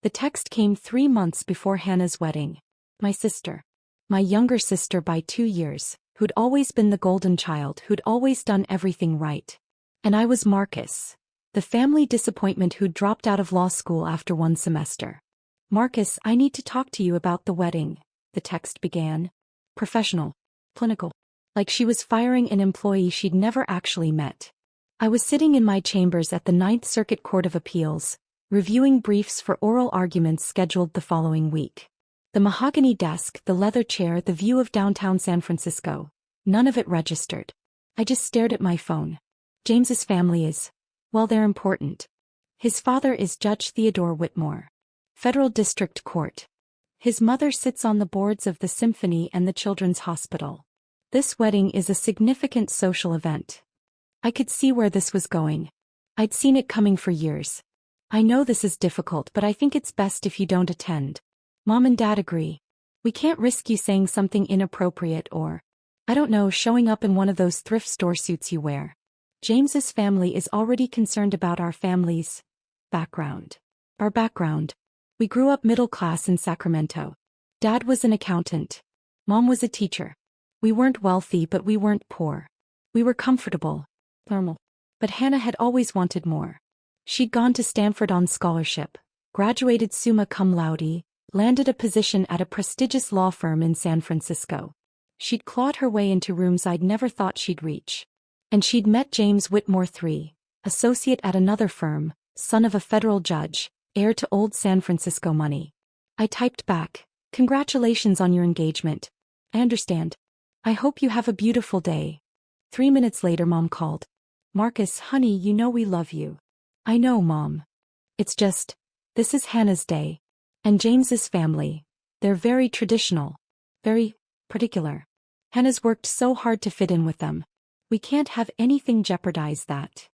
The text came 3 months before Hannah's wedding. My sister. My younger sister by 2 years, who'd always been the golden child, who'd always done everything right. And I was Marcus, the family disappointment who'd dropped out of law school after 1 semester. Marcus, I need to talk to you about the wedding, the text began. Professional. Clinical. Like she was firing an employee she'd never actually met. I was sitting in my chambers at the Ninth Circuit Court of Appeals, reviewing briefs for oral arguments scheduled the following week. The mahogany desk, the leather chair, the view of downtown San Francisco. None of it registered. I just stared at my phone. James's family is, well, they're important. His father is Judge Theodore Whitmore. Federal District Court. His mother sits on the boards of the Symphony and the Children's Hospital. This wedding is a significant social event. I could see where this was going. I'd seen it coming for years. I know this is difficult, but I think it's best if you don't attend. Mom and Dad agree. We can't risk you saying something inappropriate or, I don't know, showing up in one of those thrift store suits you wear. James's family is already concerned about our family's background. Our background. We grew up middle class in Sacramento. Dad was an accountant. Mom was a teacher. We weren't wealthy, but we weren't poor. We were comfortable. Normal. But Hannah had always wanted more. She'd gone to Stanford on scholarship, graduated summa cum laude, landed a position at a prestigious law firm in San Francisco. She'd clawed her way into rooms I'd never thought she'd reach. And she'd met James Whitmore III, associate at another firm, son of a federal judge, heir to old San Francisco money. I typed back, congratulations on your engagement. I understand. I hope you have a beautiful day. 3 minutes later, Mom called. Marcus, honey, you know we love you. I know, Mom. It's just, this is Hannah's day. And James's family, they're very traditional. Very particular. Hannah's worked so hard to fit in with them. We can't have anything jeopardize that.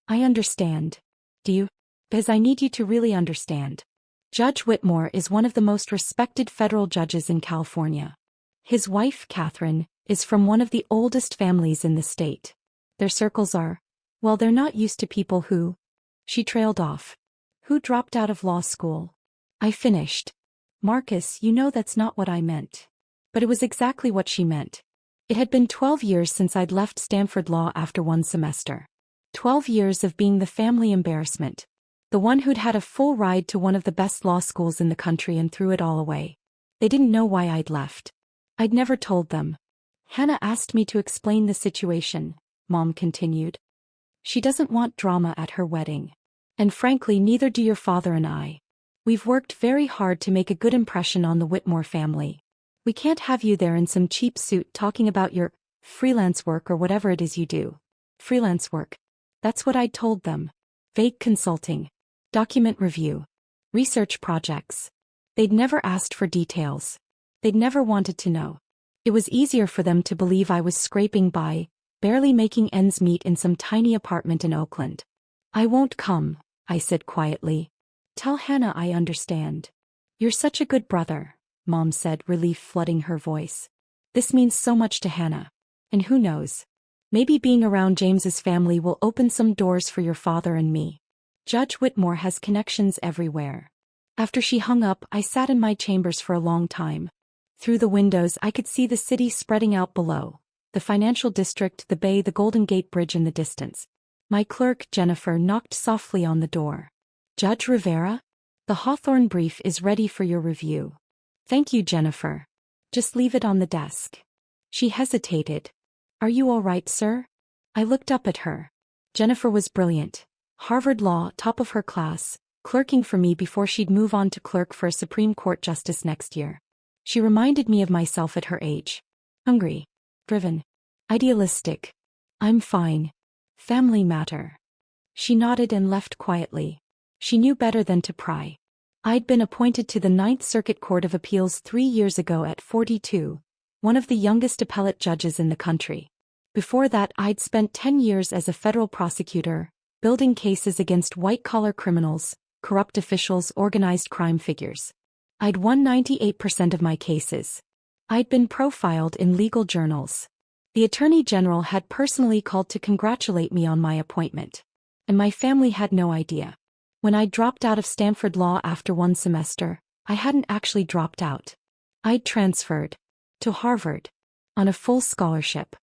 I understand. Do you? Because I need you to really understand. Judge Whitmore is one of the most respected federal judges in California. His wife, Catherine, is from one of the oldest families in the state. Their circles are, well, they're not used to people who, she trailed off, who dropped out of law school. I finished. Marcus, you know that's not what I meant. But it was exactly what she meant. It had been 12 years since I'd left Stanford Law after 1 semester. 12 years of being the family embarrassment. The one who'd had a full ride to one of the best law schools in the country and threw it all away. They didn't know why I'd left. I'd never told them. Hannah asked me to explain the situation, Mom continued. She doesn't want drama at her wedding. And frankly, neither do your father and I. We've worked very hard to make a good impression on the Whitmore family. We can't have you there in some cheap suit talking about your freelance work or whatever it is you do. Freelance work. That's what I'd told them. Vague consulting. Document review. Research projects. They'd never asked for details. They'd never wanted to know. It was easier for them to believe I was scraping by, barely making ends meet in some tiny apartment in Oakland. I won't come, I said quietly. Tell Hannah I understand. You're such a good brother, Mom said, relief flooding her voice. This means so much to Hannah. And who knows? Maybe being around James's family will open some doors for your father and me. Judge Whitmore has connections everywhere. After she hung up, I sat in my chambers for a long time. Through the windows I could see the city spreading out below. The financial district, the bay, the Golden Gate Bridge in the distance. My clerk, Jennifer, knocked softly on the door. Judge Rivera? The Hawthorne brief is ready for your review. Thank you, Jennifer. Just leave it on the desk. She hesitated. Are you all right, sir? I looked up at her. Jennifer was brilliant. Harvard Law, top of her class, clerking for me before she'd move on to clerk for a Supreme Court justice next year. She reminded me of myself at her age. Hungry. Driven. Idealistic. I'm fine. Family matter. She nodded and left quietly. She knew better than to pry. I'd been appointed to the Ninth Circuit Court of Appeals 3 years ago at 42, one of the youngest appellate judges in the country. Before that, I'd spent 10 years as a federal prosecutor, building cases against white-collar criminals, corrupt officials, organized crime figures. I'd won 98% of my cases. I'd been profiled in legal journals. The Attorney General had personally called to congratulate me on my appointment. And my family had no idea. When I dropped out of Stanford Law after one semester, I hadn't actually dropped out. I'd transferred to Harvard on a full scholarship.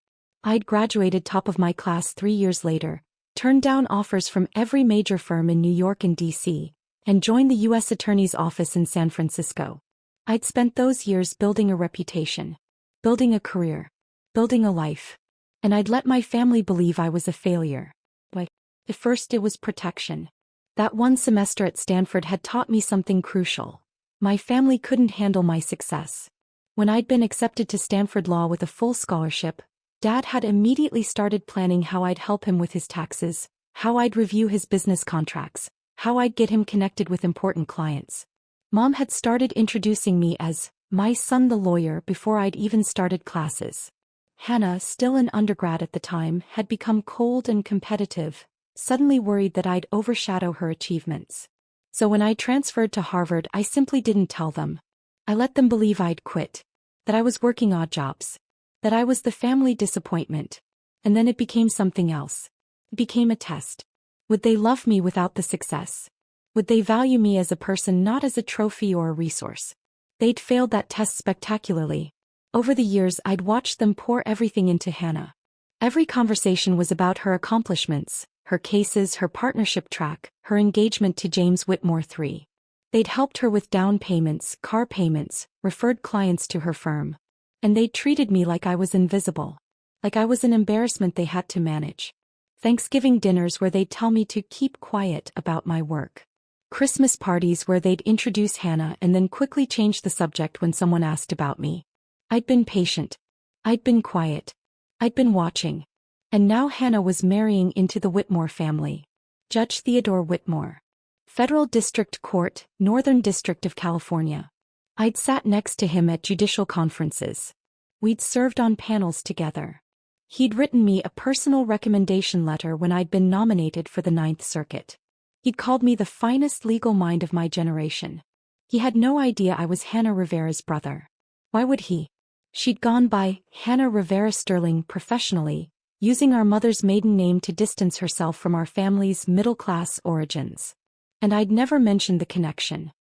I'd graduated top of my class 3 years later, turned down offers from every major firm in New York and D.C., and joined the U.S. Attorney's Office in San Francisco. I'd spent those years building a reputation, building a career, building a life, and I'd let my family believe I was a failure. But at first it was protection. That one semester at Stanford had taught me something crucial. My family couldn't handle my success. When I'd been accepted to Stanford Law with a full scholarship, Dad had immediately started planning how I'd help him with his taxes, how I'd review his business contracts, how I'd get him connected with important clients. Mom had started introducing me as my son the lawyer before I'd even started classes. Hannah, still an undergrad at the time, had become cold and competitive, suddenly worried that I'd overshadow her achievements. So when I transferred to Harvard, I simply didn't tell them. I let them believe I'd quit, that I was working odd jobs, that I was the family disappointment. And then it became something else. It became a test. Would they love me without the success? Would they value me as a person, not as a trophy or a resource? They'd failed that test spectacularly. Over the years, I'd watched them pour everything into Hannah. Every conversation was about her accomplishments, her cases, her partnership track, her engagement to James Whitmore III. They'd helped her with down payments, car payments, referred clients to her firm. And they'd treated me like I was invisible. Like I was an embarrassment they had to manage. Thanksgiving dinners where they'd tell me to keep quiet about my work. Christmas parties where they'd introduce Hannah and then quickly change the subject when someone asked about me. I'd been patient. I'd been quiet. I'd been watching. And now Hannah was marrying into the Whitmore family. Judge Theodore Whitmore. Federal District Court, Northern District of California. I'd sat next to him at judicial conferences. We'd served on panels together. He'd written me a personal recommendation letter when I'd been nominated for the Ninth Circuit. He'd called me the finest legal mind of my generation. He had no idea I was Hannah Rivera's brother. Why would he? She'd gone by Hannah Rivera Sterling professionally, using our mother's maiden name to distance herself from our family's middle-class origins. And I'd never mentioned the connection.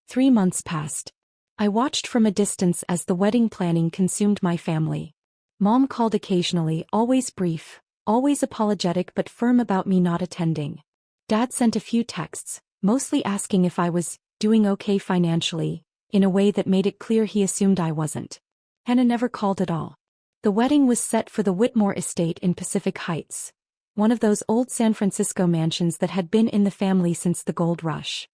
3 months passed. I watched from a distance as the wedding planning consumed my family. Mom called occasionally, always brief, always apologetic but firm about me not attending. Dad sent a few texts, mostly asking if I was doing okay financially, in a way that made it clear he assumed I wasn't. Hannah never called at all. The wedding was set for the Whitmore estate in Pacific Heights, one of those old San Francisco mansions that had been in the family since the gold rush.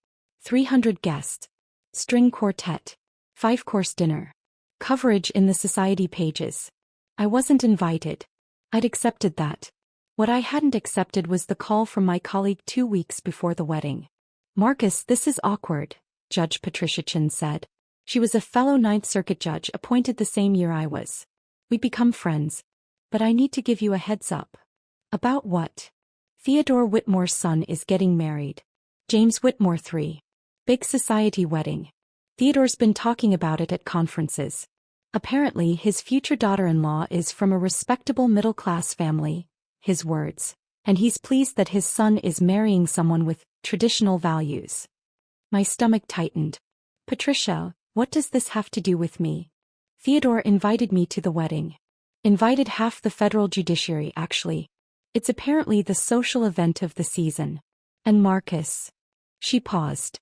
300 guests. String quartet. 5-course dinner. Coverage in the society pages. I wasn't invited. I'd accepted that. What I hadn't accepted was the call from my colleague 2 weeks before the wedding. "Marcus, this is awkward," Judge Patricia Chin said. She was a fellow Ninth Circuit judge appointed the same year I was. "We'd become friends. But I need to give you a heads up." "About what?" "Theodore Whitmore's son is getting married. James Whitmore III. Big society wedding. Theodore's been talking about it at conferences. Apparently his future daughter-in-law is from a respectable middle-class family, his words, and he's pleased that his son is marrying someone with traditional values." My stomach tightened. "Patricia, what does this have to do with me?" "Theodore invited me to the wedding. Invited half the federal judiciary, actually. It's apparently the social event of the season. And Marcus." She paused.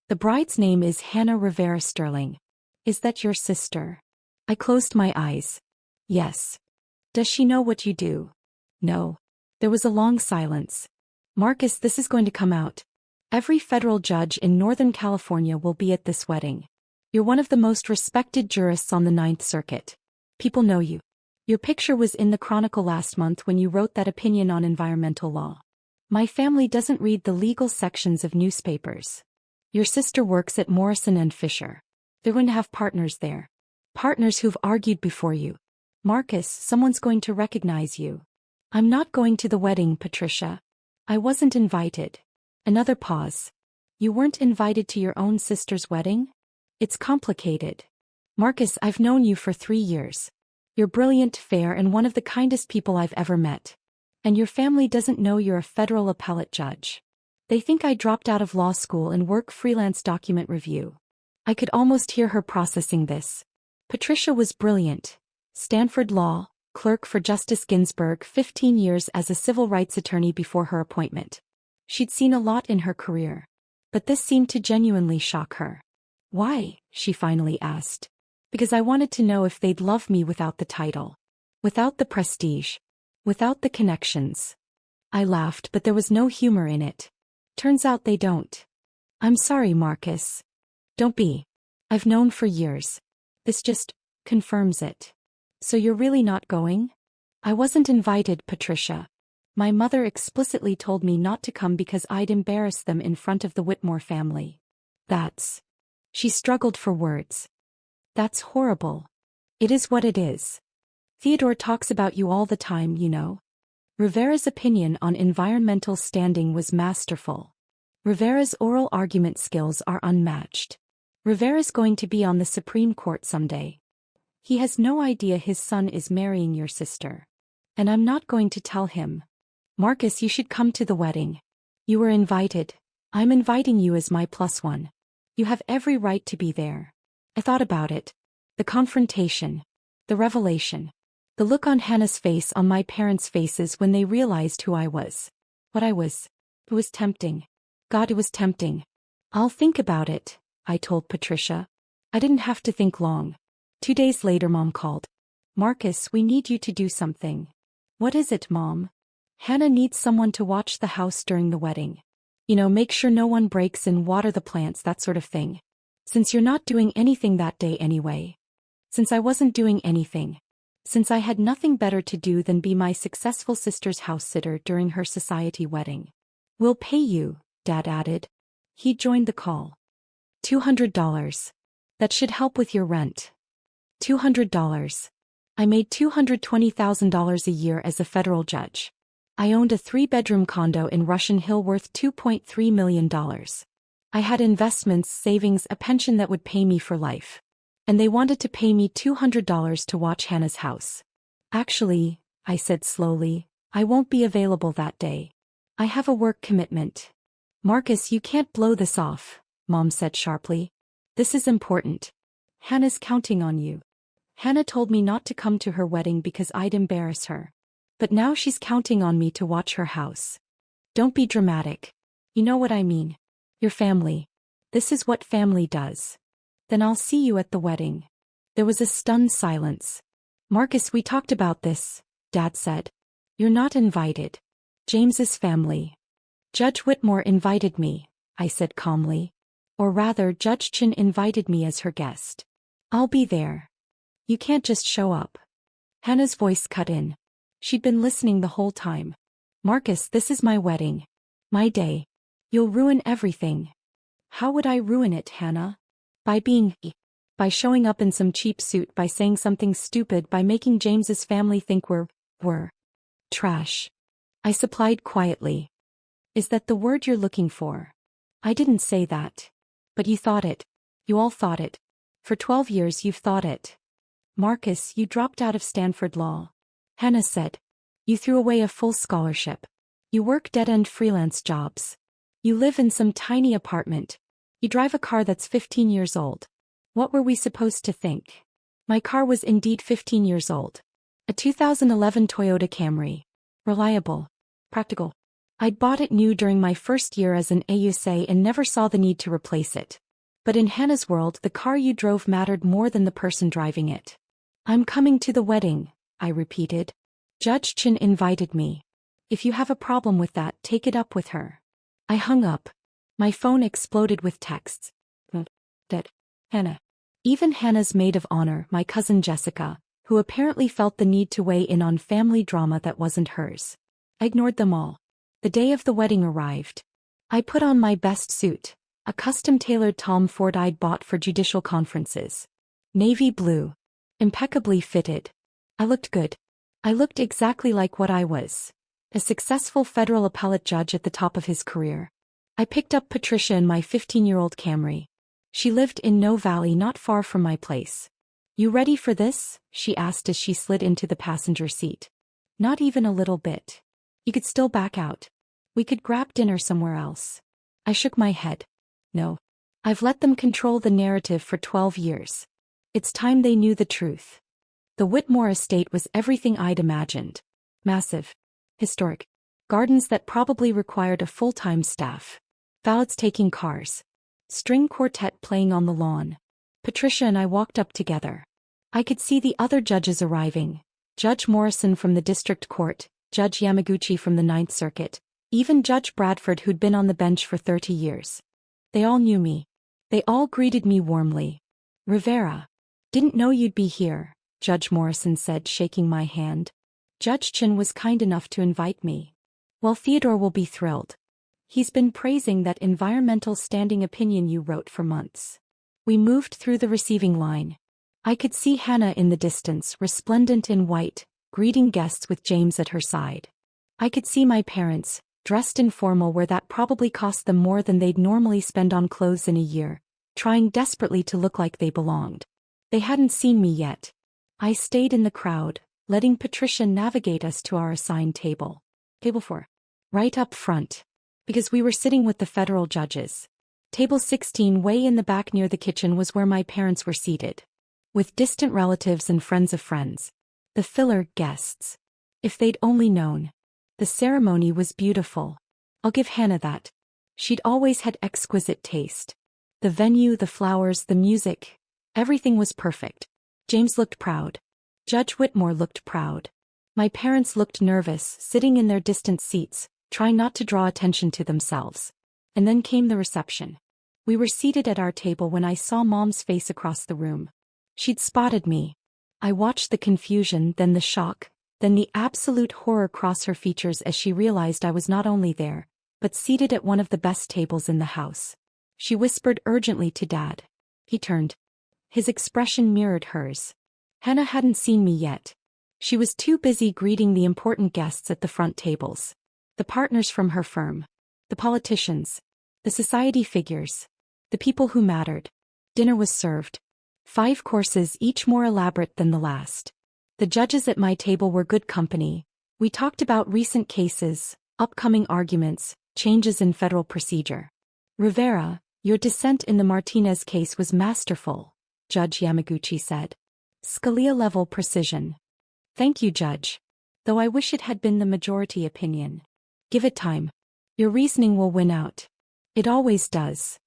"The bride's name is Hannah Rivera Sterling. Is that your sister?" I closed my eyes. "Yes." "Does she know what you do?" "No." There was a long silence. "Marcus, this is going to come out. Every federal judge in Northern California will be at this wedding. You're one of the most respected jurists on the Ninth Circuit. People know you. Your picture was in the Chronicle last month when you wrote that opinion on environmental law. My family doesn't read the legal sections of newspapers. Your sister works at Morrison and Fisher. They're going to have partners there. Partners who've argued before you. Marcus, someone's going to recognize you." "I'm not going to the wedding, Patricia. I wasn't invited." Another pause. "You weren't invited to your own sister's wedding? It's complicated. Marcus, I've known you for 3 years. You're brilliant, fair, and one of the kindest people I've ever met. And your family doesn't know you're a federal appellate judge. They think I dropped out of law school and work freelance document review. I could almost hear her processing this. Patricia was brilliant. Stanford Law, clerk for Justice Ginsburg, 15 years as a civil rights attorney before her appointment. She'd seen a lot in her career. But this seemed to genuinely shock her. Why? She finally asked. Because I wanted to know if they'd love me without the title. Without the prestige. Without the connections. I laughed, but there was no humor in it. Turns out they don't. I'm sorry, Marcus. Don't be. I've known for years. This just confirms it. So you're really not going? I wasn't invited, Patricia. My mother explicitly told me not to come because I'd embarrass them in front of the Whitmore family. That's... She struggled for words. That's horrible. It is what it is. Theodore talks about you all the time, you know. Rivera's opinion on environmental standing was masterful. Rivera's oral argument skills are unmatched. Rivera's going to be on the Supreme Court someday. He has no idea his son is marrying your sister. And I'm not going to tell him. Marcus, you should come to the wedding. You were invited. I'm inviting you as my plus one. You have every right to be there. I thought about it. The confrontation. The revelation. The look on Hannah's face, on my parents' faces when they realized who I was. What I was. It was tempting. God, it was tempting. I'll think about it, I told Patricia. I didn't have to think long. 2 days later, Mom called. Marcus, we need you to do something. What is it, Mom? Hannah needs someone to watch the house during the wedding. You know, make sure no one breaks in, water the plants, that sort of thing. Since you're not doing anything that day anyway. Since I wasn't doing anything. Since I had nothing better to do than be my successful sister's house sitter during her society wedding. We'll pay you, Dad added. He joined the call. $200. That should help with your rent. $200. I made $220,000 a year as a federal judge. I owned a 3-bedroom condo in Russian Hill worth $2.3 million. I had investments, savings, a pension that would pay me for life. And they wanted to pay me $200 to watch Hannah's house. Actually, I said slowly, I won't be available that day. I have a work commitment. Marcus, you can't blow this off, Mom said sharply. This is important. Hannah's counting on you. Hannah told me not to come to her wedding because I'd embarrass her. But now she's counting on me to watch her house. Don't be dramatic. You know what I mean. Your family. This is what family does. Then I'll see you at the wedding. There was a stunned silence. Marcus, we talked about this, Dad said. You're not invited. James's family. Judge Whitmore invited me, I said calmly. Or rather, Judge Chin invited me as her guest. I'll be there. You can't just show up. Hannah's voice cut in. She'd been listening the whole time. Marcus, this is my wedding. My day. You'll ruin everything. How would I ruin it, Hannah? By showing up in some cheap suit, by saying something stupid, by making James's family think we're trash. I supplied quietly. Is that the word you're looking for? I didn't say that. But you thought it. You all thought it. For 12 years you've thought it. Marcus, you dropped out of Stanford Law. Hannah said. You threw away a full scholarship. You work dead-end freelance jobs. You live in some tiny apartment. You drive a car that's 15 years old. What were we supposed to think? My car was indeed 15 years old. A 2011 Toyota Camry. Reliable. Practical. I'd bought it new during my first year as an AUSA and never saw the need to replace it. But in Hannah's world, the car you drove mattered more than the person driving it. I'm coming to the wedding, I repeated. Judge Chin invited me. If you have a problem with that, take it up with her. I hung up. My phone exploded with texts. Dead. Hannah. Even Hannah's maid of honor, my cousin Jessica, who apparently felt the need to weigh in on family drama that wasn't hers. I ignored them all. The day of the wedding arrived. I put on my best suit, a custom-tailored Tom Ford I'd bought for judicial conferences. Navy blue. Impeccably fitted. I looked good. I looked exactly like what I was. A successful federal appellate judge at the top of his career. I picked up Patricia in my 15-year-old Camry. She lived in No Valley, not far from my place. You ready for this? She asked as she slid into the passenger seat. Not even a little bit. You could still back out. We could grab dinner somewhere else. I shook my head. No. I've let them control the narrative for 12 years. It's time they knew the truth. The Whitmore estate was everything I'd imagined. Massive. Historic. Gardens that probably required a full-time staff. Valets taking cars. String quartet playing on the lawn. Patricia and I walked up together. I could see the other judges arriving. Judge Morrison from the district court, Judge Yamaguchi from the Ninth Circuit, even Judge Bradford who'd been on the bench for 30 years. They all knew me. They all greeted me warmly. Rivera. Didn't know you'd be here, Judge Morrison said, shaking my hand. Judge Chin was kind enough to invite me. Well, Theodore will be thrilled. He's been praising that environmental standing opinion you wrote for months. We moved through the receiving line. I could see Hannah in the distance, resplendent in white, greeting guests with James at her side. I could see my parents, dressed in formal wear that probably cost them more than they'd normally spend on clothes in a year, trying desperately to look like they belonged. They hadn't seen me yet. I stayed in the crowd, letting Patricia navigate us to our assigned table. Table 4. Right up front. Because we were sitting with the federal judges. Table 16 way in the back near the kitchen was where my parents were seated. With distant relatives and friends of friends. The filler guests. If they'd only known. The ceremony was beautiful. I'll give Hannah that. She'd always had exquisite taste. The venue, the flowers, the music. Everything was perfect. James looked proud. Judge Whitmore looked proud. My parents looked nervous, sitting in their distant seats, trying not to draw attention to themselves. And then came the reception. We were seated at our table when I saw Mom's face across the room. She'd spotted me. I watched the confusion, then the shock, then the absolute horror cross her features as she realized I was not only there, but seated at one of the best tables in the house. She whispered urgently to Dad. He turned. His expression mirrored hers. Hannah hadn't seen me yet. She was too busy greeting the important guests at the front tables. The partners from her firm. The politicians. The society figures. The people who mattered. Dinner was served. 5 courses, each more elaborate than the last. The judges at my table were good company. We talked about recent cases, upcoming arguments, changes in federal procedure. Rivera, your dissent in the Martinez case was masterful, Judge Yamaguchi said. Scalia-level precision. Thank you, Judge. Though I wish it had been the majority opinion. Give it time. Your reasoning will win out. It always does.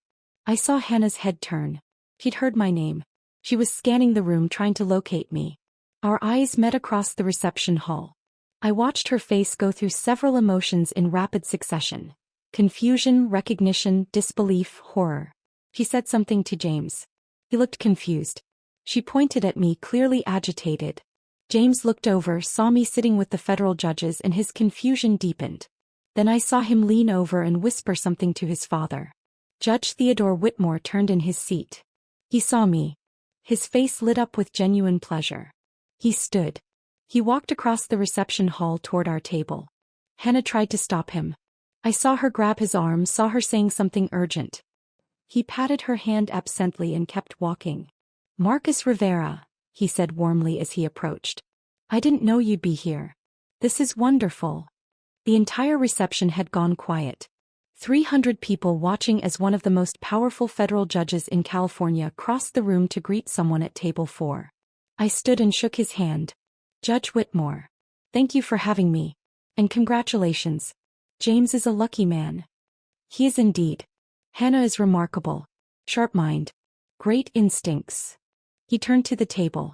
I saw Hannah's head turn. She'd heard my name. She was scanning the room trying to locate me. Our eyes met across the reception hall. I watched her face go through several emotions in rapid succession. Confusion, recognition, disbelief, horror. She said something to James. He looked confused. She pointed at me, clearly agitated. James looked over, saw me sitting with the federal judges, and his confusion deepened. Then I saw him lean over and whisper something to his father. Judge Theodore Whitmore turned in his seat. He saw me. His face lit up with genuine pleasure. He stood. He walked across the reception hall toward our table. Hannah tried to stop him. I saw her grab his arm, saw her saying something urgent. He patted her hand absently and kept walking. Marcus Rivera, he said warmly as he approached. I didn't know you'd be here. This is wonderful. The entire reception had gone quiet. 300 people watching as one of the most powerful federal judges in California crossed the room to greet someone at table 4. I stood and shook his hand. Judge Whitmore. Thank you for having me. And congratulations. James is a lucky man. He is indeed. Hannah is remarkable. Sharp mind. Great instincts. He turned to the table.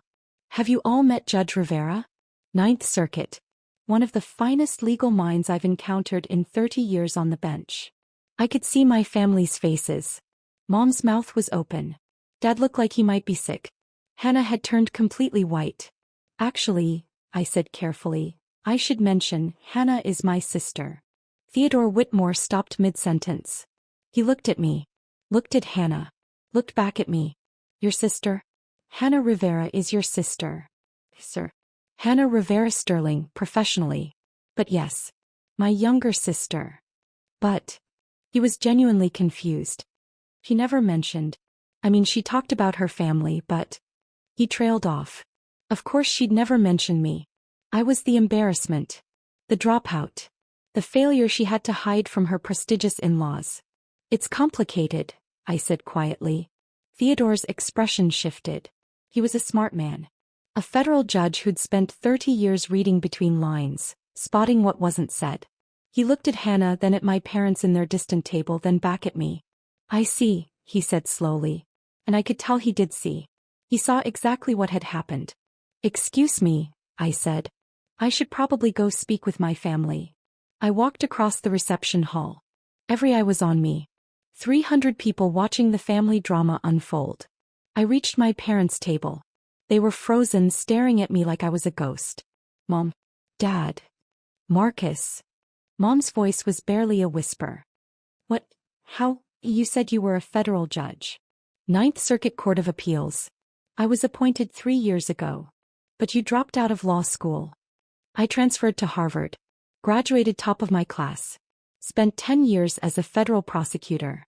Have you all met Judge Rivera? Ninth Circuit. One of the finest legal minds I've encountered in 30 years on the bench. I could see my family's faces. Mom's mouth was open. Dad looked like he might be sick. Hannah had turned completely white. Actually, I said carefully, I should mention, Hannah is my sister. Theodore Whitmore stopped mid-sentence. He looked at me. Looked at Hannah. Looked back at me. Your sister? Hannah Rivera is your sister. Sir. Hannah Rivera Sterling, professionally. But yes. My younger sister. But. He was genuinely confused. She never mentioned. She talked about her family, but. He trailed off. Of course she'd never mention me. I was the embarrassment. The dropout. The failure she had to hide from her prestigious in-laws. It's complicated, I said quietly. Theodore's expression shifted. He was a smart man. A federal judge who'd spent 30 years reading between lines, spotting what wasn't said. He looked at Hannah, then at my parents in their distant table, then back at me. I see, he said slowly. And I could tell he did see. He saw exactly what had happened. Excuse me, I said. I should probably go speak with my family. I walked across the reception hall. Every eye was on me. 300 people watching the family drama unfold. I reached my parents' table. They were frozen, staring at me like I was a ghost. Mom. Dad. Marcus. Mom's voice was barely a whisper. What? How? You said you were a federal judge. Ninth Circuit Court of Appeals. I was appointed 3 years ago. But you dropped out of law school. I transferred to Harvard. Graduated top of my class. Spent 10 years as a federal prosecutor.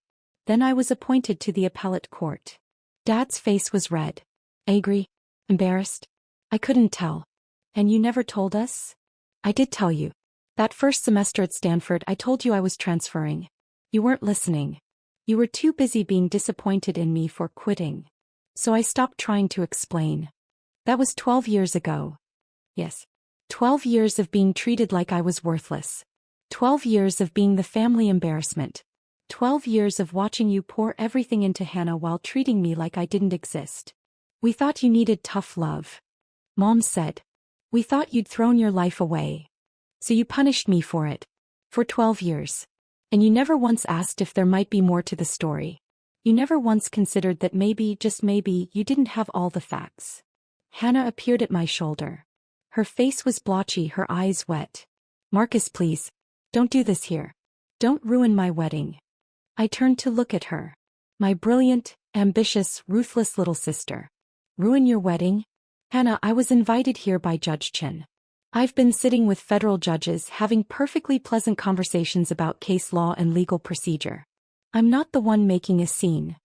Then I was appointed to the appellate court. Dad's face was red. Angry? Embarrassed? I couldn't tell. And you never told us? I did tell you. That first semester at Stanford, I told you I was transferring. You weren't listening. You were too busy being disappointed in me for quitting. So I stopped trying to explain. That was 12 years ago. Yes. 12 years of being treated like I was worthless. 12 years of being the family embarrassment. 12 years of watching you pour everything into Hannah while treating me like I didn't exist. We thought you needed tough love. Mom said. We thought you'd thrown your life away. So you punished me for it. For 12 years. And you never once asked if there might be more to the story. You never once considered that maybe, just maybe, you didn't have all the facts. Hannah appeared at my shoulder. Her face was blotchy, her eyes wet. Marcus, please. Don't do this here. Don't ruin my wedding. I turned to look at her. My brilliant, ambitious, ruthless little sister. Ruin your wedding? Hannah, I was invited here by Judge Chin. I've been sitting with federal judges having perfectly pleasant conversations about case law and legal procedure. I'm not the one making a scene.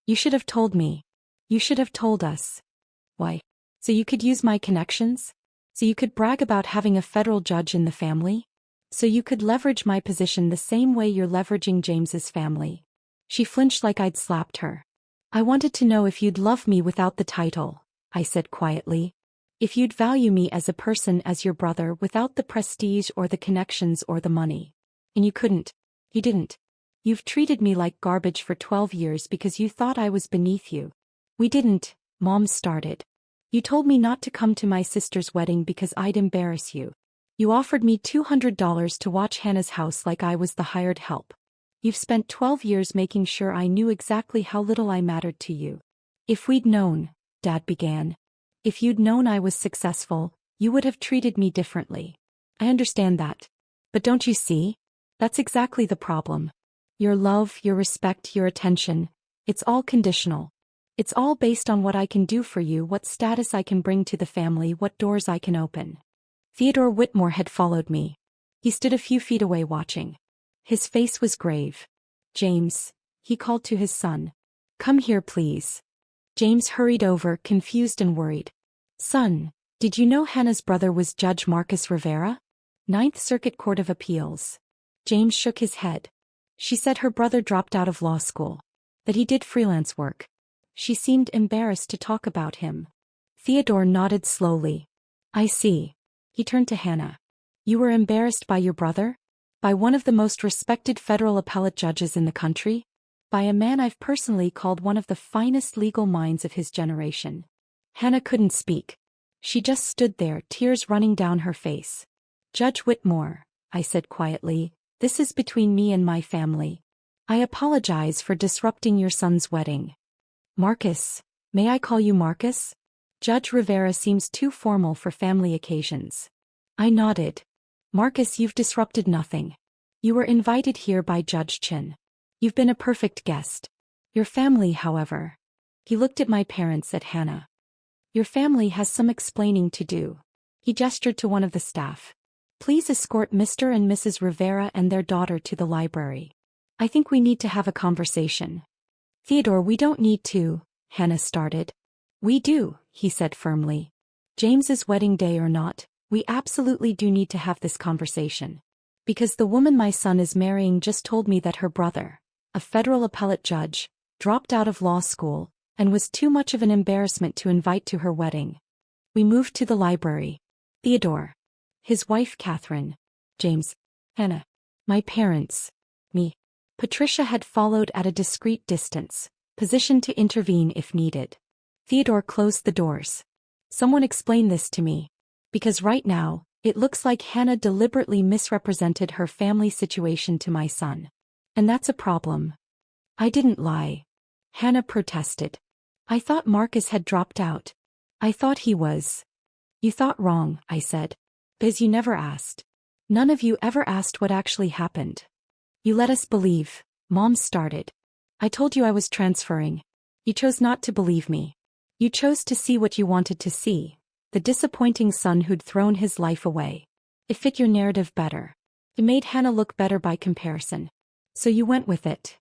You should have told me. You should have told us. Why? So you could use my connections? So you could brag about having a federal judge in the family? So you could leverage my position the same way you're leveraging James's family. She flinched like I'd slapped her. I wanted to know if you'd love me without the title, I said quietly. If you'd value me as a person, as your brother, without the prestige or the connections or the money. And you couldn't. You didn't. You've treated me like garbage for 12 years because you thought I was beneath you. We didn't, Mom started. You told me not to come to my sister's wedding because I'd embarrass you. You offered me $200 to watch Hannah's house like I was the hired help. You've spent 12 years making sure I knew exactly how little I mattered to you. If we'd known, Dad began. If you'd known I was successful, you would have treated me differently. I understand that. But don't you see? That's exactly the problem. Your love, your respect, your attention, it's all conditional. It's all based on what I can do for you, what status I can bring to the family, what doors I can open. Theodore Whitmore had followed me. He stood a few feet away watching. His face was grave. James, he called to his son. Come here, please. James hurried over, confused and worried. Son, did you know Hannah's brother was Judge Marcus Rivera? Ninth Circuit Court of Appeals. James shook his head. She said her brother dropped out of law school. That he did freelance work. She seemed embarrassed to talk about him. Theodore nodded slowly. I see. He turned to Hannah. You were embarrassed by your brother? By one of the most respected federal appellate judges in the country? By a man I've personally called one of the finest legal minds of his generation. Hannah couldn't speak. She just stood there, tears running down her face. Judge Whitmore, I said quietly, this is between me and my family. I apologize for disrupting your son's wedding. Marcus, may I call you Marcus? Judge Rivera seems too formal for family occasions. I nodded. Marcus, you've disrupted nothing. You were invited here by Judge Chin. You've been a perfect guest. Your family, however. He looked at my parents, at Hannah. Your family has some explaining to do. He gestured to one of the staff. Please escort Mr. and Mrs. Rivera and their daughter to the library. I think we need to have a conversation. Theodore, we don't need to, Hannah started. We do, he said firmly. James's wedding day or not, we absolutely do need to have this conversation. Because the woman my son is marrying just told me that her brother, a federal appellate judge, dropped out of law school and was too much of an embarrassment to invite to her wedding. We moved to the library. Theodore, his wife Catherine, James, Hannah, my parents, me. Patricia had followed at a discreet distance, positioned to intervene if needed. Theodore closed the doors. Someone explain this to me. Because right now, it looks like Hannah deliberately misrepresented her family situation to my son. And that's a problem. I didn't lie. Hannah protested. I thought Marcus had dropped out. I thought he was. You thought wrong, I said. Because you never asked. None of you ever asked what actually happened. You let us believe, Mom started. I told you I was transferring. You chose not to believe me. You chose to see what you wanted to see, the disappointing son who'd thrown his life away. It fit your narrative better. It made Hannah look better by comparison. So you went with it.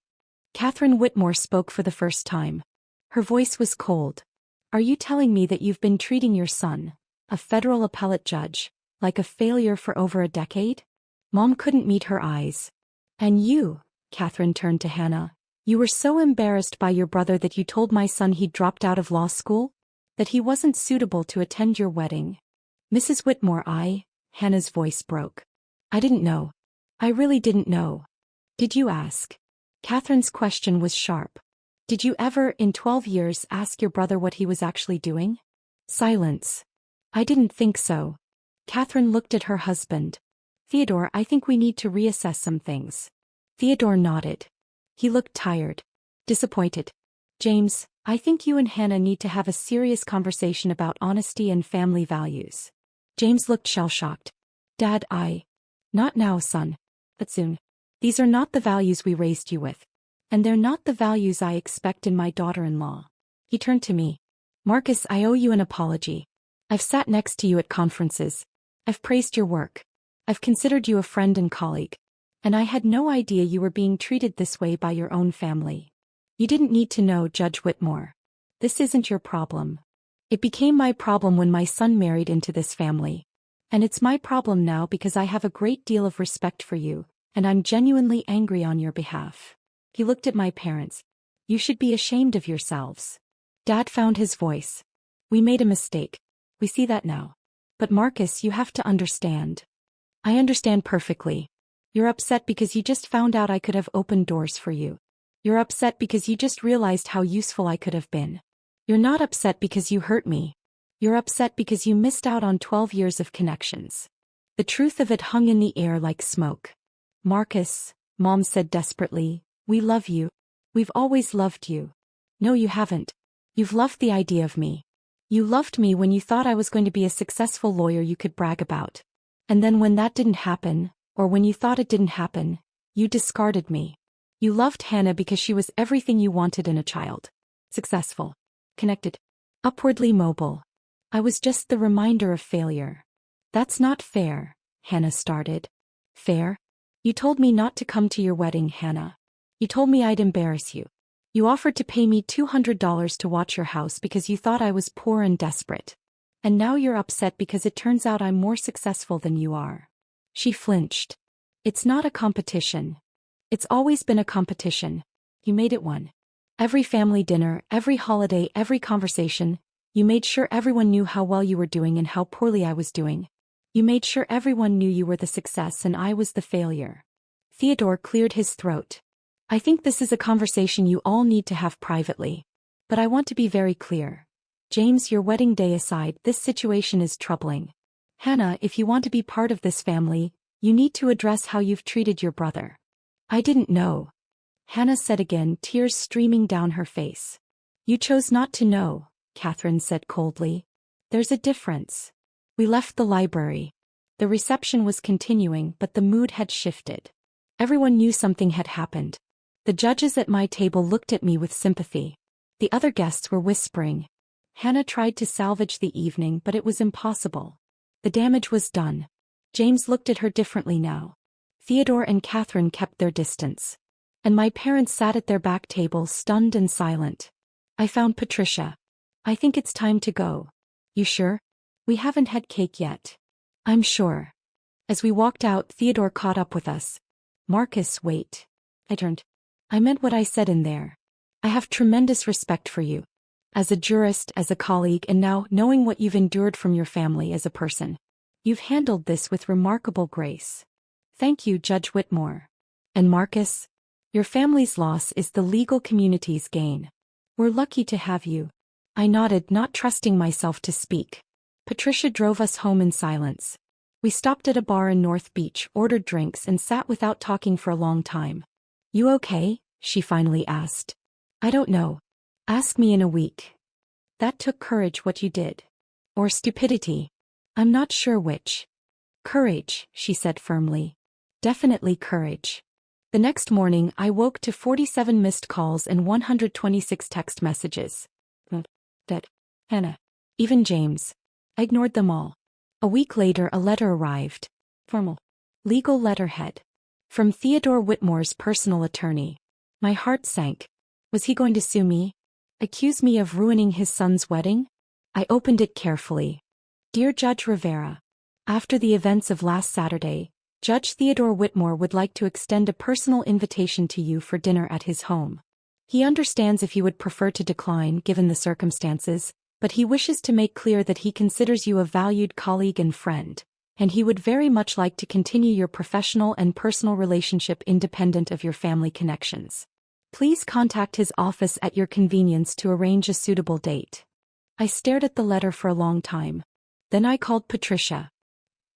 Catherine Whitmore spoke for the first time. Her voice was cold. Are you telling me that you've been treating your son, a federal appellate judge, like a failure for over a decade? Mom couldn't meet her eyes. And you, Catherine turned to Hannah, you were so embarrassed by your brother that you told my son he'd dropped out of law school? That he wasn't suitable to attend your wedding? Mrs. Whitmore, Hannah's voice broke. I didn't know. I really didn't know. Did you ask? Catherine's question was sharp. Did you ever, in 12 years, ask your brother what he was actually doing? Silence. I didn't think so. Catherine looked at her husband. Theodore, I think we need to reassess some things. Theodore nodded. He looked tired. Disappointed. James, I think you and Hannah need to have a serious conversation about honesty and family values. James looked shell-shocked. Dad, Not now, son. But soon. These are not the values we raised you with. And they're not the values I expect in my daughter-in-law. He turned to me. Marcus, I owe you an apology. I've sat next to you at conferences. I've praised your work. I've considered you a friend and colleague. And I had no idea you were being treated this way by your own family. You didn't need to know, Judge Whitmore. This isn't your problem. It became my problem when my son married into this family. And it's my problem now because I have a great deal of respect for you, and I'm genuinely angry on your behalf. He looked at my parents. You should be ashamed of yourselves. Dad found his voice. We made a mistake. We see that now. But Marcus, you have to understand. I understand perfectly. You're upset because you just found out I could have opened doors for you. You're upset because you just realized how useful I could have been. You're not upset because you hurt me. You're upset because you missed out on 12 years of connections. The truth of it hung in the air like smoke. Marcus, Mom said desperately, we love you. We've always loved you. No, you haven't. You've loved the idea of me. You loved me when you thought I was going to be a successful lawyer you could brag about. And then when that didn't happen, or when you thought it didn't happen, you discarded me. You loved Hannah because she was everything you wanted in a child. Successful. Connected. Upwardly mobile. I was just the reminder of failure. That's not fair, Hannah started. Fair? You told me not to come to your wedding, Hannah. You told me I'd embarrass you. You offered to pay me $200 to watch your house because you thought I was poor and desperate. And now you're upset because it turns out I'm more successful than you are. She flinched. It's not a competition. It's always been a competition. You made it one. Every family dinner, every holiday, every conversation, you made sure everyone knew how well you were doing and how poorly I was doing. You made sure everyone knew you were the success and I was the failure. Theodore cleared his throat. I think this is a conversation you all need to have privately. But I want to be very clear. James, your wedding day aside, this situation is troubling. Hannah, if you want to be part of this family, you need to address how you've treated your brother. I didn't know. Hannah said again, tears streaming down her face. You chose not to know, Catherine said coldly. There's a difference. We left the library. The reception was continuing, but the mood had shifted. Everyone knew something had happened. The judges at my table looked at me with sympathy. The other guests were whispering. Hannah tried to salvage the evening, but it was impossible. The damage was done. James looked at her differently now. Theodore and Catherine kept their distance. And my parents sat at their back table stunned and silent. I found Patricia. I think it's time to go. You sure? We haven't had cake yet. I'm sure. As we walked out, Theodore caught up with us. Marcus, wait. I turned. I meant what I said in there. I have tremendous respect for you. As a jurist, as a colleague, and now, knowing what you've endured from your family as a person. You've handled this with remarkable grace. Thank you, Judge Whitmore. And Marcus? Your family's loss is the legal community's gain. We're lucky to have you. I nodded, not trusting myself to speak. Patricia drove us home in silence. We stopped at a bar in North Beach, ordered drinks, and sat without talking for a long time. You okay? She finally asked. I don't know. Ask me in a week. That took courage, what you did. Or stupidity. I'm not sure which. Courage, she said firmly. Definitely courage. The next morning, I woke to 47 missed calls and 126 text messages. Dad, Hannah, even James. I ignored them all. A week later, a letter arrived. Formal. Legal letterhead. From Theodore Whitmore's personal attorney. My heart sank. Was he going to sue me? Accuse me of ruining his son's wedding? I opened it carefully. Dear Judge Rivera. After the events of last Saturday, Judge Theodore Whitmore would like to extend a personal invitation to you for dinner at his home. He understands if you would prefer to decline given the circumstances, but he wishes to make clear that he considers you a valued colleague and friend, and he would very much like to continue your professional and personal relationship independent of your family connections. Please contact his office at your convenience to arrange a suitable date. I stared at the letter for a long time. Then I called Patricia.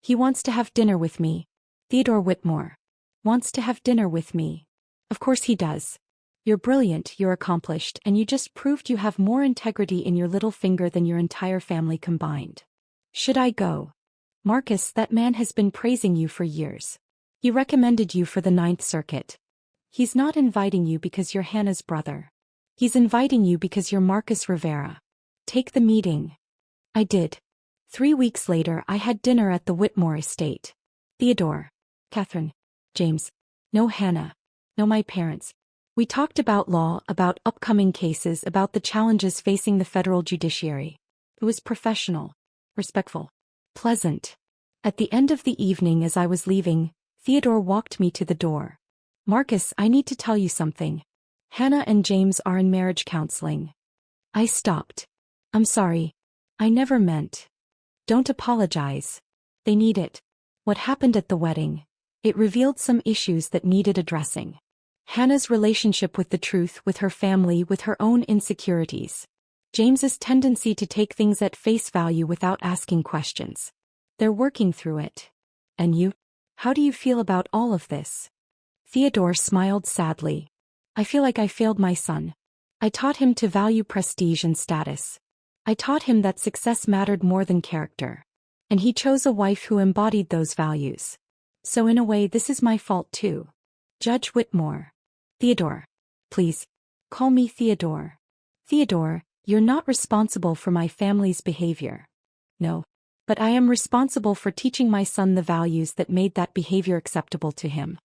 He wants to have dinner with me. Theodore Whitmore. Wants to have dinner with me. Of course he does. You're brilliant, you're accomplished, and you just proved you have more integrity in your little finger than your entire family combined. Should I go? Marcus, that man has been praising you for years. He recommended you for the Ninth Circuit. He's not inviting you because you're Hannah's brother. He's inviting you because you're Marcus Rivera. Take the meeting. I did. 3 weeks later, I had dinner at the Whitmore estate. Theodore. Catherine. James. No Hannah. No my parents. We talked about law, about upcoming cases, about the challenges facing the federal judiciary. It was professional, respectful, pleasant. At the end of the evening as I was leaving, Theodore walked me to the door. Marcus, I need to tell you something. Hannah and James are in marriage counseling. I stopped. I'm sorry. I never meant. Don't apologize. They need it. What happened at the wedding? It revealed some issues that needed addressing. Hannah's relationship with the truth, with her family, with her own insecurities. James's tendency to take things at face value without asking questions. They're working through it. And you? How do you feel about all of this? Theodore smiled sadly. I feel like I failed my son. I taught him to value prestige and status. I taught him that success mattered more than character. And he chose a wife who embodied those values. So in a way, this is my fault too. Judge Whitmore. Theodore. Please. Call me Theodore. Theodore, you're not responsible for my family's behavior. No. But I am responsible for teaching my son the values that made that behavior acceptable to him.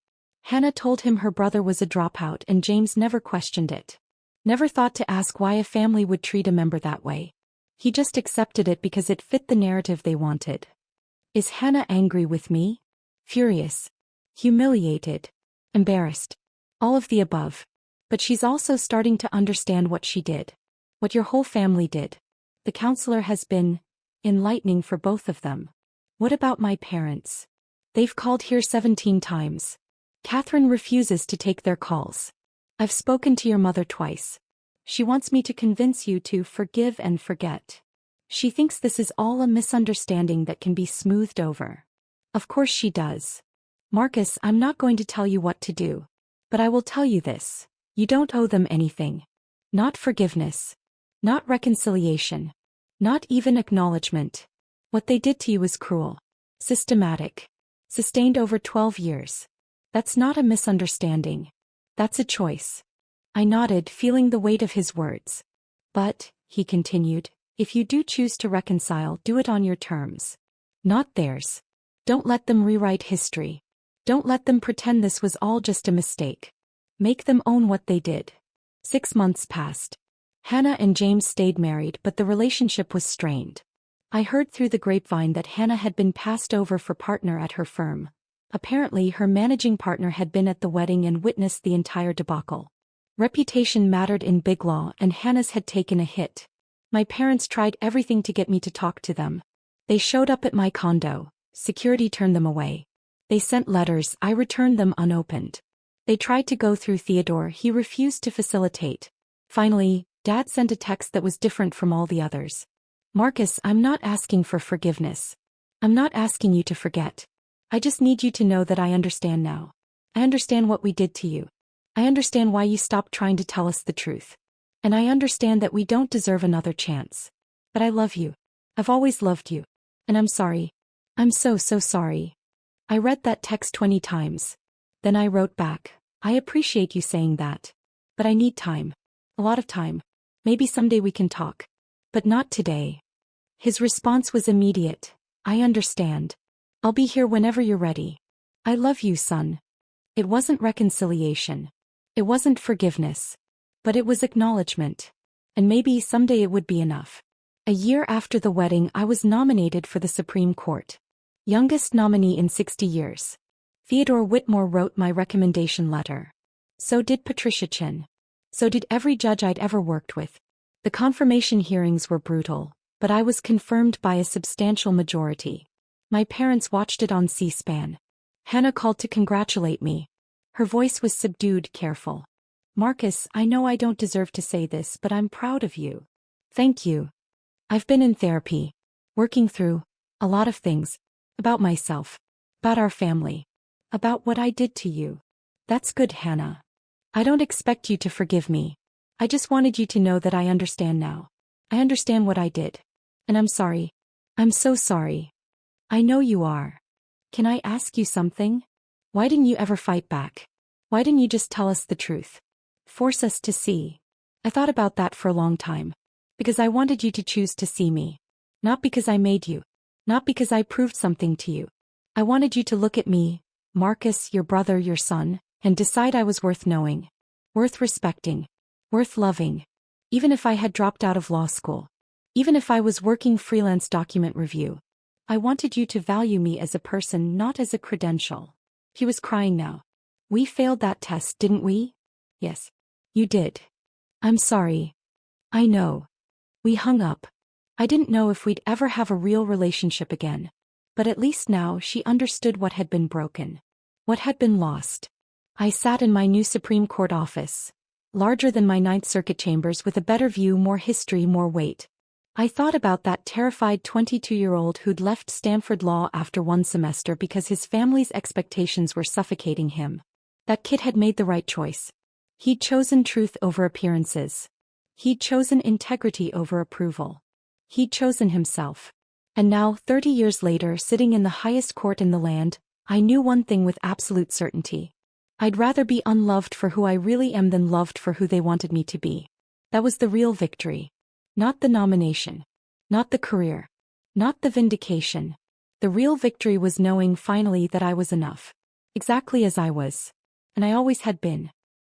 Hannah told him her brother was a dropout and James never questioned it. Never thought to ask why a family would treat a member that way. He just accepted it because it fit the narrative they wanted. Is Hannah angry with me? Furious. Humiliated. Embarrassed. All of the above. But she's also starting to understand what she did. What your whole family did. The counselor has been enlightening for both of them. What about my parents? They've called here 17 times. Catherine refuses to take their calls. I've spoken to your mother twice. She wants me to convince you to forgive and forget. She thinks this is all a misunderstanding that can be smoothed over. Of course she does. Marcus, I'm not going to tell you what to do. But I will tell you this. You don't owe them anything. Not forgiveness. Not reconciliation. Not even acknowledgement. What they did to you is cruel. Systematic. Sustained over 12 years. That's not a misunderstanding. That's a choice. I nodded, feeling the weight of his words. But, he continued, if you do choose to reconcile, do it on your terms. Not theirs. Don't let them rewrite history. Don't let them pretend this was all just a mistake. Make them own what they did. 6 months passed. Hannah and James stayed married, but the relationship was strained. I heard through the grapevine that Hannah had been passed over for partner at her firm. Apparently her managing partner had been at the wedding and witnessed the entire debacle. Reputation mattered in big law and Hannah's had taken a hit. My parents tried everything to get me to talk to them. They showed up at my condo. Security turned them away. They sent letters, I returned them unopened. They tried to go through Theodore, he refused to facilitate. Finally, Dad sent a text that was different from all the others. Marcus, I'm not asking for forgiveness. I'm not asking you to forget. I just need you to know that I understand now. I understand what we did to you. I understand why you stopped trying to tell us the truth. And I understand that we don't deserve another chance. But I love you. I've always loved you. And I'm sorry. I'm so sorry. I read that text 20 times. Then I wrote back, I appreciate you saying that. But I need time. A lot of time. Maybe someday we can talk. But not today. His response was immediate. I understand. I'll be here whenever you're ready. I love you, son. It wasn't reconciliation. It wasn't forgiveness. But it was acknowledgement. And maybe someday it would be enough. A year after the wedding, I was nominated for the Supreme Court. Youngest nominee in 60 years. Theodore Whitmore wrote my recommendation letter. So did Patricia Chin. So did every judge I'd ever worked with. The confirmation hearings were brutal, but I was confirmed by a substantial majority. My parents watched it on C-SPAN. Hannah called to congratulate me. Her voice was subdued, careful. Marcus, I know I don't deserve to say this, but I'm proud of you. Thank you. I've been in therapy, working through a lot of things, about myself, about our family, about what I did to you. That's good, Hannah. I don't expect you to forgive me. I just wanted you to know that I understand now. I understand what I did. And I'm sorry. I'm so sorry. I know you are. Can I ask you something? Why didn't you ever fight back? Why didn't you just tell us the truth? Force us to see. I thought about that for a long time. Because I wanted you to choose to see me. Not because I made you. Not because I proved something to you. I wanted you to look at me, Marcus, your brother, your son, and decide I was worth knowing. Worth respecting. Worth loving. Even if I had dropped out of law school. Even if I was working freelance document review. I wanted you to value me as a person, not as a credential. He was crying now. We failed that test, didn't we? Yes. You did. I'm sorry. I know. We hung up. I didn't know if we'd ever have a real relationship again. But at least now she understood what had been broken. What had been lost. I sat in my new Supreme Court office. Larger than my Ninth Circuit chambers with a better view, more history, more weight. I thought about that terrified 22-year-old who'd left Stanford Law after one semester because his family's expectations were suffocating him. That kid had made the right choice. He'd chosen truth over appearances. He'd chosen integrity over approval. He'd chosen himself. And now, 30 years later, sitting in the highest court in the land, I knew one thing with absolute certainty. I'd rather be unloved for who I really am than loved for who they wanted me to be. That was the real victory. Not the nomination. Not the career. Not the vindication. The real victory was knowing finally that I was enough. Exactly as I was. And I always had been.